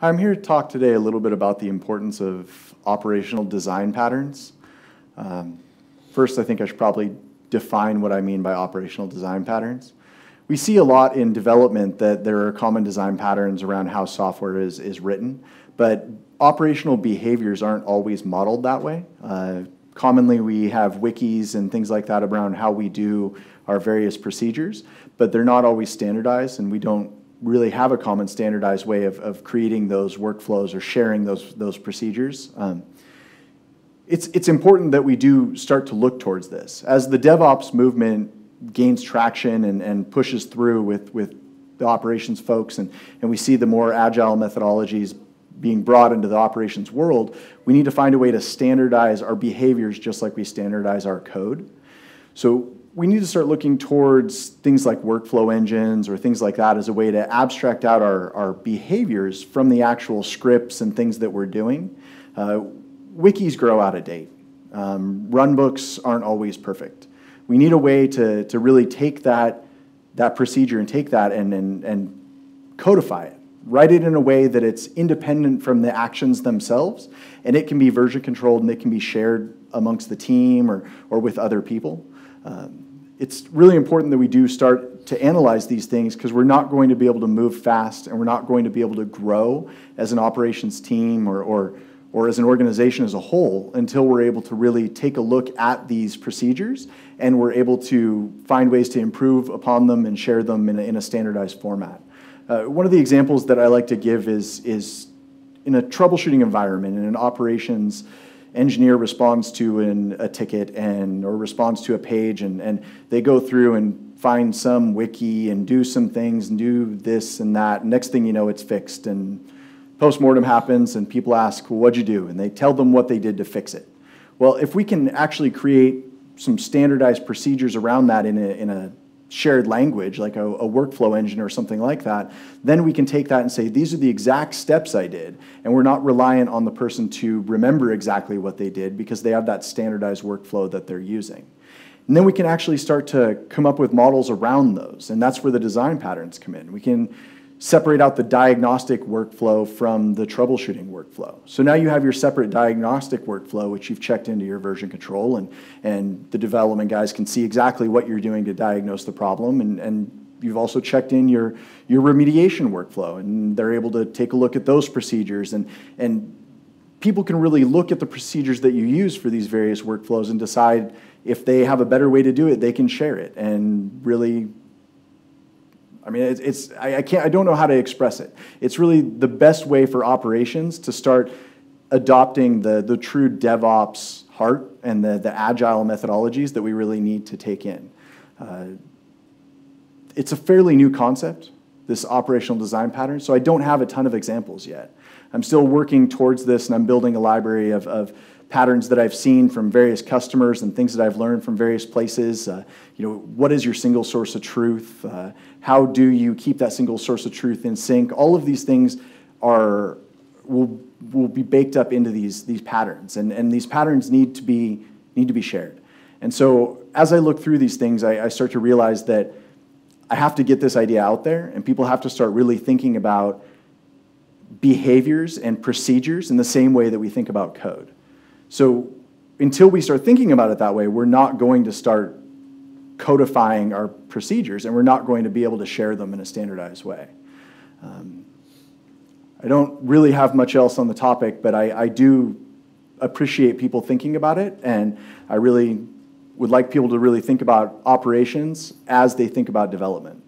I'm here to talk today a little bit about the importance of operational design patterns. First, I think I should probably define what I mean by operational design patterns. We see a lot in development that there are common design patterns around how software is written, but operational behaviors aren't always modeled that way. Commonly, we have wikis and things like that around how we do our various procedures, but they're not always standardized, and we don't really have a common standardized way of creating those workflows or sharing those procedures. It's important that we do start to look towards this. As the DevOps movement gains traction and pushes through with the operations folks, and we see the more agile methodologies being brought into the operations world, we need to find a way to standardize our behaviors just like we standardize our code. So we need to start looking towards things like workflow engines or things like that as a way to abstract out our behaviors from the actual scripts and things that we're doing. Wikis grow out of date. Runbooks aren't always perfect. We need a way to really take that procedure and take that and codify it. Write it in a way that it's independent from the actions themselves, and it can be version controlled and it can be shared amongst the team or with other people. It's really important that we do start to analyze these things because we're not going to be able to move fast and we're not going to be able to grow as an operations team or as an organization as a whole until we're able to really take a look at these procedures and we're able to find ways to improve upon them and share them in a standardized format. One of the examples that I like to give is in a troubleshooting environment, in an operations engineer responds to a ticket or responds to a page and they go through and find some wiki and do some things and do this and that. And next thing you know, it's fixed and post-mortem happens and people ask, well, what'd you do? And they tell them what they did to fix it. Well, if we can actually create some standardized procedures around that in a shared language, like a workflow engine or something like that, then we can take that and say, these are the exact steps I did, and we're not reliant on the person to remember exactly what they did because they have that standardized workflow that they're using. And then we can actually start to come up with models around those, and that's where the design patterns come in. We can separate out the diagnostic workflow from the troubleshooting workflow. So now you have your separate diagnostic workflow, which you've checked into your version control, and the development guys can see exactly what you're doing to diagnose the problem, and you've also checked in your remediation workflow, and they're able to take a look at those procedures, and people can really look at the procedures that you use for these various workflows and decide if they have a better way to do it, they can share it, and really, I mean, I don't know how to express it. It's really the best way for operations to start adopting the true DevOps heart and the agile methodologies that we really need to take in. It's a fairly new concept, this operational design pattern, so I don't have a ton of examples yet. I'm still working towards this, and I'm building a library of patterns that I've seen from various customers and things that I've learned from various places. What is your single source of truth? How do you keep that single source of truth in sync? All of these things will be baked up into these patterns, and these patterns need to be shared. And so as I look through these things, I start to realize that I have to get this idea out there, and people have to start really thinking about behaviors and procedures in the same way that we think about code. So until we start thinking about it that way, we're not going to start codifying our procedures, and we're not going to be able to share them in a standardized way. I don't really have much else on the topic, but I do appreciate people thinking about it, and I really would like people to really think about operations as they think about development.